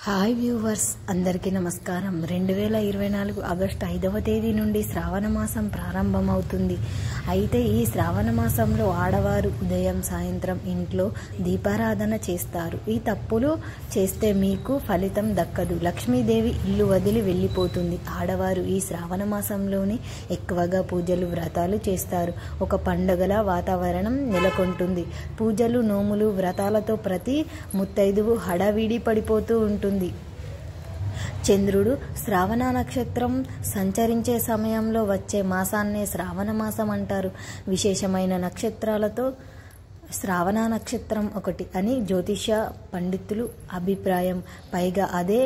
Hi viewers, అందరికీ నమస్కారం. 2024 August 5వ తేదీ నుండి శ్రావణ మాసం ప్రారంభమవుతుంది. అయితే ఈ శ్రావణ మాసంలో ఆడవారు ఉదయం సాయంత్రం ఇంట్లో దీపారాధన చేస్తారు. ఈ తప్పులు చేస్తే మీకు ఫలితం దక్కదు. లక్ష్మీదేవి ఇల్లు వదిలి వెళ్ళిపోతుంది. ఆడవారు ఈ శ్రావణ మాసంలోనే ఎక్కువగా పూజలు వ్రతాలు చేస్తారు. ఒక పండుగల వాతావరణం నెలకొంటుంది. పూజలు నోములు వ్రతాలతో ప్రతి ముత్తైదువు హడావిడి పడిపోతూ ఉంటుంది. చంద్రుడు శ్రావణ నక్షత్రం సంచరించే సమయంలో వచ్చే మాసాన్నే శ్రావణ మాసం అంటారు. విశేషమైన నక్షత్రాలతో శ్రావణ నక్షత్రం ఒకటి అని జ్యోతిష పండితులు అభిప్రాయం. పైగా అదే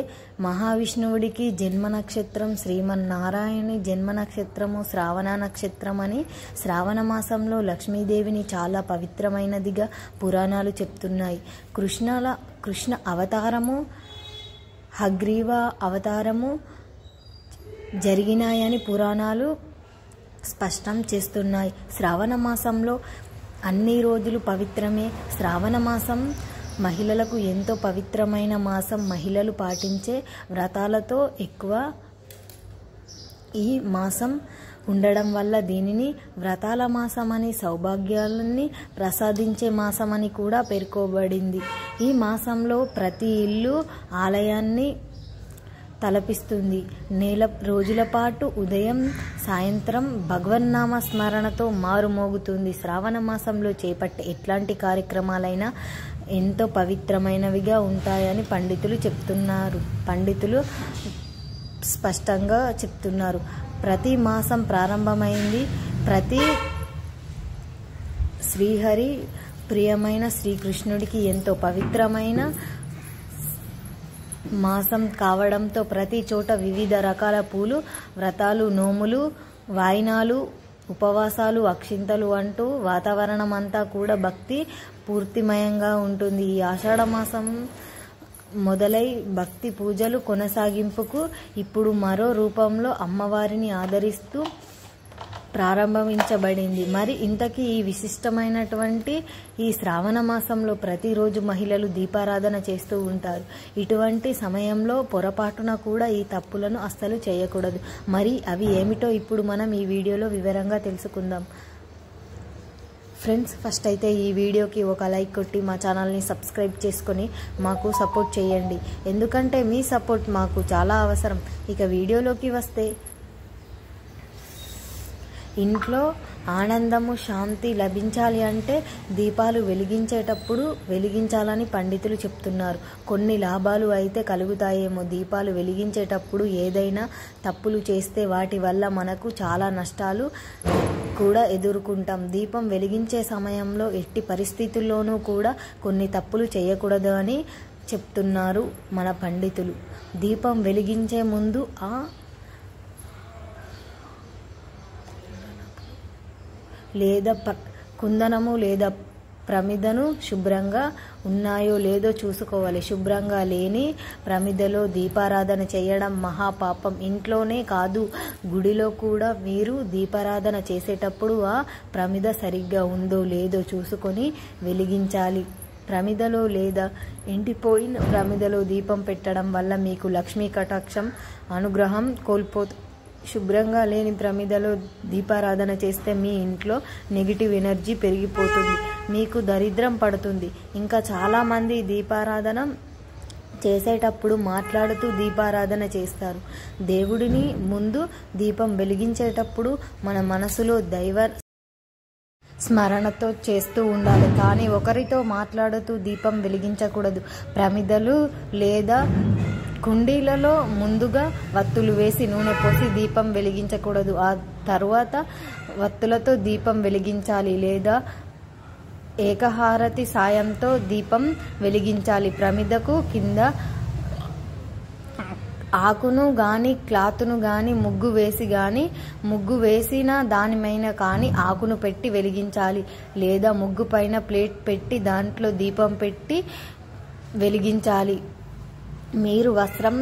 మహావిష్ణువుడికి జన్మ నక్షత్రం, శ్రీమన్నారాయణుని జన్మ నక్షత్రము శ్రావణ నక్షత్రం అని. శ్రావణ మాసంలో లక్ష్మీదేవిని చాలా పవిత్రమైనదిగా పురాణాలు చెప్తున్నాయి. కృష్ణ అవతారము, హగ్రీవ అవతారము జరిగినాయని పురాణాలు స్పష్టం చేస్తున్నాయి. శ్రావణ మాసంలో అన్ని రోజులు పవిత్రమే. శ్రావణ మాసం మహిళలకు ఎంతో పవిత్రమైన మాసం. మహిళలు పాటించే వ్రతాలతో ఎక్కువ ఈ మాసం ఉండడం వల్ల దీనిని వ్రతాల మాసమని, సౌభాగ్యాలని ప్రసాదించే మాసమని కూడా పేర్కొనబడింది. ఈ మాసంలో ప్రతి ఇల్లు ఆలయాన్ని తలపిస్తుంది. నెల రోజుల పాటు ఉదయం సాయంత్రం భగవన్నామ స్మరణతో మారుమోగుతుంది. శ్రావణ మాసంలో చేపట్టే ఎట్లాంటి కార్యక్రమాలైనా ఎంతో పవిత్రమైనవిగా ఉంటాయని పండితులు స్పష్టంగా చెప్తున్నారు. ప్రతి మాసం ప్రారంభమైంది. ప్రతి శ్రీహరి ప్రియమైన శ్రీకృష్ణుడికి ఎంతో పవిత్రమైన మాసం కావడంతో ప్రతి చోట వివిధ రకాల పూలు, వ్రతాలు, నోములు, వాయినాలు, ఉపవాసాలు, అక్షింతలు అంటూ వాతావరణం అంతా కూడా భక్తి పూర్తిమయంగా ఉంటుంది. ఈ ఆషాఢ మాసం మొదలై భక్తి పూజలు కొనసాగింపుకు ఇప్పుడు మరో రూపంలో అమ్మవారిని ఆదరిస్తూ ప్రారంభించబడింది. మరి ఇంతకీ ఈ విశిష్టమైనటువంటి ఈ శ్రావణ మాసంలో ప్రతిరోజు మహిళలు దీపారాధన చేస్తూ ఉంటారు. ఇటువంటి సమయంలో పొరపాటున కూడా ఈ తప్పులను అస్సలు చేయకూడదు. మరి అవి ఏమిటో ఇప్పుడు మనం ఈ వీడియోలో వివరంగా తెలుసుకుందాం. ఫ్రెండ్స్, ఫస్ట్ అయితే ఈ వీడియోకి ఒక లైక్ కొట్టి మా ఛానల్ని సబ్స్క్రైబ్ చేసుకొని మాకు సపోర్ట్ చేయండి. ఎందుకంటే మీ సపోర్ట్ మాకు చాలా అవసరం. ఇక వీడియోలోకి వస్తే, ఇంట్లో ఆనందము, శాంతి లభించాలి అంటే దీపాలు వెలిగించేటప్పుడు వెలిగించాలని పండితులు చెప్తున్నారు. కొన్ని లాభాలు అయితే కలుగుతాయేమో. దీపాలు వెలిగించేటప్పుడు ఏదైనా తప్పులు చేస్తే వాటి వల్ల మనకు చాలా నష్టాలు కూడా ఎదుర్కొంటాం. దీపం వెలిగించే సమయంలో ఎట్టి పరిస్థితుల్లోనూ కూడా కొన్ని తప్పులు చేయకూడదు అని చెప్తున్నారు మన పండితులు. దీపం వెలిగించే ముందు లేదా కుందనము లేదా ప్రమిదను శుభ్రంగా ఉన్నాయో లేదో చూసుకోవాలి. శుభ్రంగా లేని ప్రమిదలో దీపారాధన చేయడం మహాపాపం. ఇంట్లోనే కాదు, గుడిలో కూడా మీరు దీపారాధన చేసేటప్పుడు ఆ ప్రమిద సరిగ్గా ఉందో లేదో చూసుకొని వెలిగించాలి. ప్రమిదలో లేదా ఎండిపోయిన ప్రమిదలో దీపం పెట్టడం వల్ల మీకు లక్ష్మీ కటాక్షం, అనుగ్రహం కోల్పోతుంది. శుభ్రంగా లేని ప్రమిదలో దీపారాధన చేస్తే మీ ఇంట్లో నెగిటివ్ ఎనర్జీ పెరిగిపోతుంది, మీకు దరిద్రం పడుతుంది. ఇంకా చాలామంది దీపారాధన చేసేటప్పుడు మాట్లాడుతూ దీపారాధన చేస్తారు. దేవుడిని ముందు దీపం వెలిగించేటప్పుడు మన మనసులో దైవ స్మరణతో చేస్తూ ఉండాలి. కానీ ఒకరితో మాట్లాడుతూ దీపం వెలిగించకూడదు. ప్రమిదలు లేదా కుండీలలో ముందుగా వత్తులు వేసి నూనె పోసి దీపం వెలిగించకూడదు. ఆ తర్వాత వత్తులతో దీపం వెలిగించాలి లేదా ఏకహారతి సాయంతో దీపం వెలిగించాలి. ప్రమిదకు కింద ఆకును గాని, క్లాత్ను గాని, ముగ్గు వేసిన దానిపైన కానీ ఆకును పెట్టి వెలిగించాలి. లేదా ముగ్గు పైన ప్లేట్ పెట్టి దాంట్లో దీపం పెట్టి వెలిగించాలి. మీరు వస్త్రం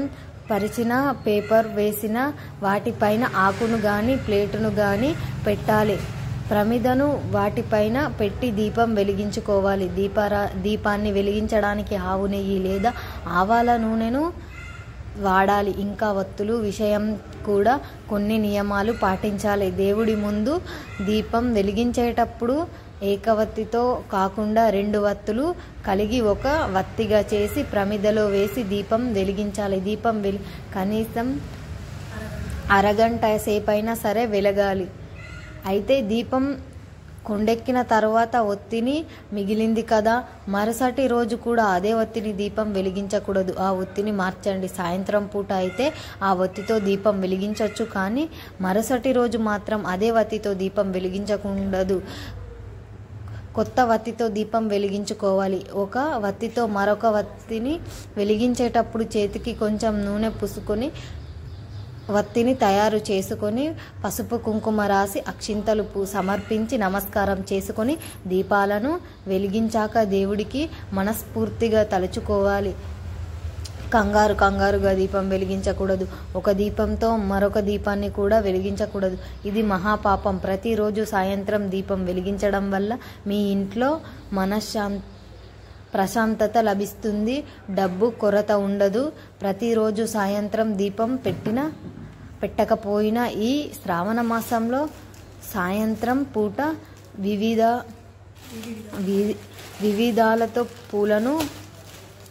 పరిచిన, పేపర్ వేసిన వాటిపైన ఆకును గాని, ప్లేటును గాని పెట్టాలి. ప్రమిదను వాటిపైన పెట్టి దీపం వెలిగించుకోవాలి. దీపాన్ని వెలిగించడానికి ఆవు నెయ్యి లేదా ఆవాల నూనెను వాడాలి. ఇంకా వత్తులు విషయం కూడా కొన్ని నియమాలు పాటించాలి. దేవుడి ముందు దీపం వెలిగించేటప్పుడు ఏకవత్తితో కాకుండా 2 వత్తులు కలిగి ఒక వత్తిగా చేసి ప్రమిదలో వేసి దీపం వెలిగించాలి. దీపం కనీసం అరగంట సేపైనా సరే వెలగాలి. అయితే దీపం కొండెక్కిన తర్వాత ఒత్తిని మిగిలింది కదా, మరుసటి రోజు కూడా అదే ఒత్తిని దీపం వెలిగించకూడదు. ఆ ఒత్తిని మార్చండి. సాయంత్రం పూట అయితే ఆ ఒత్తితో దీపం వెలిగించవచ్చు, కానీ మరుసటి రోజు మాత్రం అదే వత్తితో దీపం వెలిగించకూడదు. కొత్త వత్తితో దీపం వెలిగించుకోవాలి. ఒక వత్తితో మరొక వత్తిని వెలిగించేటప్పుడు చేతికి కొంచెం నూనె పూసుకొని వత్తిని తయారు చేసుకొని పసుపు కుంకుమ రాసి అక్షింతలు సమర్పించి నమస్కారం చేసుకొని దీపాలను వెలిగించాక దేవుడికి మనస్ఫూర్తిగా తలుచుకోవాలి. కంగారుగా దీపం వెలిగించకూడదు. ఒక దీపంతో మరొక దీపాన్ని కూడా వెలిగించకూడదు. ఇది మహాపాపం. ప్రతిరోజు సాయంత్రం దీపం వెలిగించడం వల్ల మీ ఇంట్లో ప్రశాంతత లభిస్తుంది. డబ్బు కొరత ఉండదు. ప్రతిరోజు సాయంత్రం దీపం పెట్టకపోయినా ఈ శ్రావణ మాసంలో సాయంత్రం పూట వివిధాలతో పూలను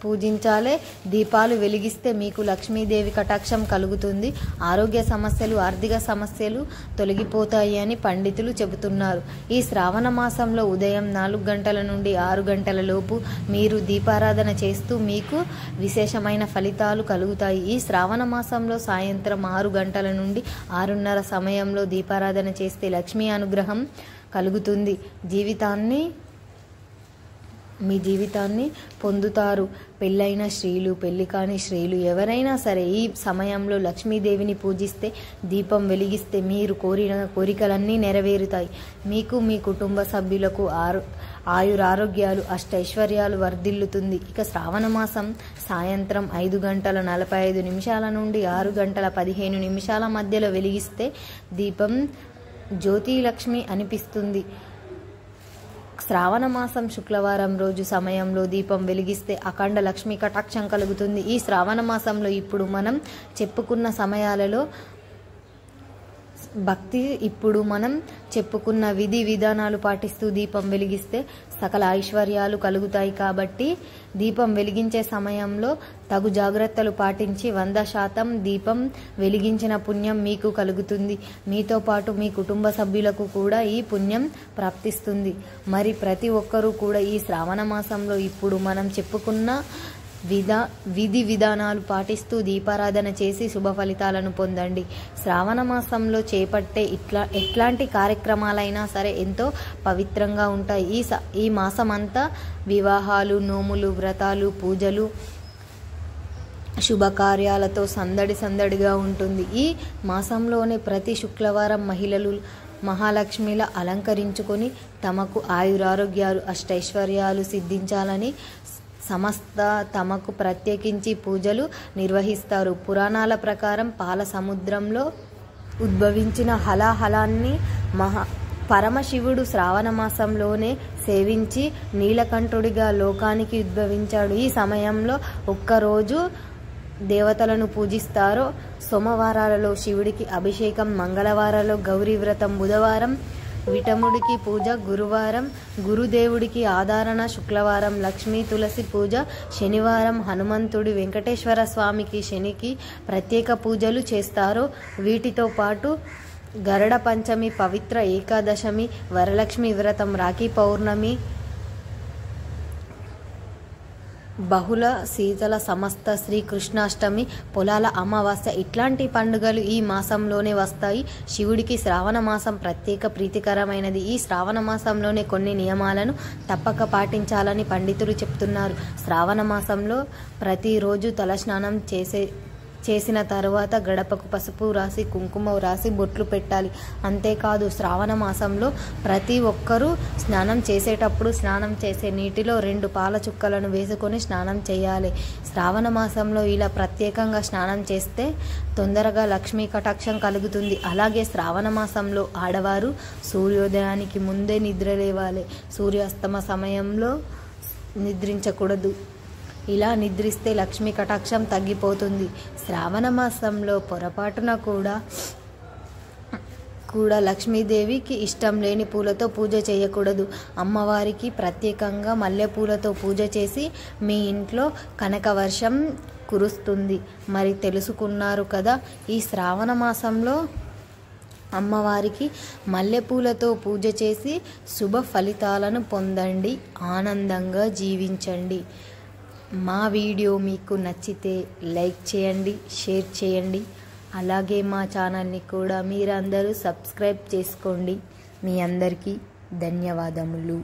పూజించాలి. దీపాలు వెలిగిస్తే మీకు లక్ష్మీదేవి కటాక్షం కలుగుతుంది. ఆరోగ్య సమస్యలు, ఆర్థిక సమస్యలు తొలగిపోతాయి అని పండితులు చెబుతున్నారు. ఈ శ్రావణ మాసంలో ఉదయం 4 గంటల నుండి 6 గంటల లోపు మీరు దీపారాధన చేస్తూ మీకు విశేషమైన ఫలితాలు కలుగుతాయి. ఈ శ్రావణ మాసంలో సాయంత్రం 6 గంటల నుండి 6:30 సమయంలో దీపారాధన చేస్తే లక్ష్మీ అనుగ్రహం కలుగుతుంది. మీ జీవితాన్ని పొందుతారు. పెళ్ళైన స్త్రీలు, పెళ్లి కాని స్త్రీలు ఎవరైనా సరే ఈ సమయంలో లక్ష్మీదేవిని పూజిస్తే, దీపం వెలిగిస్తే మీరు కోరిన కోరికలన్నీ నెరవేరుతాయి. మీకు, మీ కుటుంబ సభ్యులకు ఆయురారోగ్యాలు, అష్టైశ్వర్యాలు వర్ధిల్లుతుంది. ఇక శ్రావణ మాసం సాయంత్రం 5 గంటల 45 నిమిషాల నుండి 6 గంటల 15 నిమిషాల మధ్యలో వెలిగిస్తే దీపం జ్యోతిలక్ష్మి అనిపిస్తుంది. శ్రావణ మాసం శుక్రవారం రోజు సమయంలో దీపం వెలిగిస్తే అఖండ లక్ష్మీ కటాక్షం కలుగుతుంది. ఈ శ్రావణ మాసంలో ఇప్పుడు మనం చెప్పుకున్న సమయాలలో చెప్పుకున్న విధి విధానాలు పాటిస్తూ దీపం వెలిగిస్తే సకల ఐశ్వర్యాలు కలుగుతాయి. కాబట్టి దీపం వెలిగించే సమయంలో తగు జాగ్రత్తలు పాటించి 100% దీపం వెలిగించిన పుణ్యం మీకు కలుగుతుంది. మీతో పాటు మీ కుటుంబ సభ్యులకు కూడా ఈ పుణ్యం ప్రాప్తిస్తుంది. మరి ప్రతి ఒక్కరూ కూడా ఈ శ్రావణ మాసంలో ఇప్పుడు మనం చెప్పుకున్న విధి విధానాలు పాటిస్తూ దీపారాధన చేసి శుభ ఫలితాలను పొందండి. శ్రావణ మాసంలో చేపట్టే ఎట్లాంటి కార్యక్రమాలైనా సరే ఎంతో పవిత్రంగా ఉంటాయి. ఈ మాసమంతా వివాహాలు, నోములు, వ్రతాలు, పూజలు, శుభకార్యాలతో సందడిగా ఉంటుంది. ఈ మాసంలోనే ప్రతి శుక్రవారం మహిళలు మహాలక్ష్మిలా అలంకరించుకొని తమకు ఆయురారోగ్యాలు, అష్టైశ్వర్యాలు సిద్ధించాలని తమకు ప్రత్యేకించి పూజలు నిర్వహిస్తారు. పురాణాల ప్రకారం పాల సముద్రంలో ఉద్భవించిన హలాహలాన్ని పరమశివుడు శ్రావణ మాసంలోనే సేవించి నీలకంఠుడిగా లోకానికి ఉద్భవించాడు. ఈ సమయంలో ఒక్కరోజు దేవతలను పూజిస్తారో సోమవారాలలో శివుడికి అభిషేకం, మంగళవారాలలో గౌరీ వ్రతం, బుధవారం విటముడికి పూజ, గురువారం గురుదేవుడికి ఆరాధన, శుక్రవారం లక్ష్మీ తులసి పూజ, శనివారం హనుమంతుడి, వెంకటేశ్వర స్వామికి, శనికి ప్రత్యేక పూజలు చేస్తారు. వీటితో పాటు గరుడ పంచమి, పవిత్ర ఏకాదశమి, వరలక్ష్మి వ్రతం, రాఖీ పౌర్ణమి, బహుళ శీతల సమస్త, శ్రీకృష్ణాష్టమి, పొలాల అమావాస్య ఇట్లాంటి పండుగలు ఈ మాసంలోనే వస్తాయి. శివుడికి శ్రావణ మాసం ప్రత్యేక ప్రీతికరమైనది. ఈ శ్రావణ మాసంలోనే కొన్ని నియమాలను తప్పక పాటించాలని పండితులు చెప్తున్నారు. శ్రావణ మాసంలో ప్రతిరోజు తలస్నానం చేసిన తర్వాత గడపకు పసుపు రాసి, కుంకుమ రాసి బొట్లు పెట్టాలి. అంతేకాదు శ్రావణ మాసంలో ప్రతి ఒక్కరూ స్నానం చేసేటప్పుడు స్నానం చేసే నీటిలో 2 పాల చుక్కలను వేసుకొని స్నానం చేయాలి. శ్రావణ మాసంలో ఇలా ప్రత్యేకంగా స్నానం చేస్తే తొందరగా లక్ష్మీ కటాక్షం కలుగుతుంది. అలాగే శ్రావణ మాసంలో ఆడవారు సూర్యోదయానికి ముందే నిద్ర లేవాలి. సూర్యాస్తమ సమయంలో నిద్రించకూడదు. ఇలా నిద్రిస్తే లక్ష్మీ కటాక్షం తగ్గిపోతుంది. శ్రావణ మాసంలో పొరపాటున కూడా లక్ష్మీదేవికి ఇష్టం లేని పూలతో పూజ చేయకూడదు. అమ్మవారికి ప్రత్యేకంగా మల్లెపూలతో పూజ చేసి మీ ఇంట్లో కనకవర్షం కురుస్తుంది. మరి తెలుసుకున్నారు కదా, ఈ శ్రావణ మాసంలో అమ్మవారికి మల్లెపూలతో పూజ చేసి శుభ ఫలితాలను పొందండి, ఆనందంగా జీవించండి. మా వీడియో మీకు నచ్చితే లైక్ చేయండి, షేర్ చేయండి. అలాగే మా ఛానల్ని కూడా మీరందరూ సబ్స్క్రైబ్ చేసుకోండి. మీ అందరికీ ధన్యవాదములు.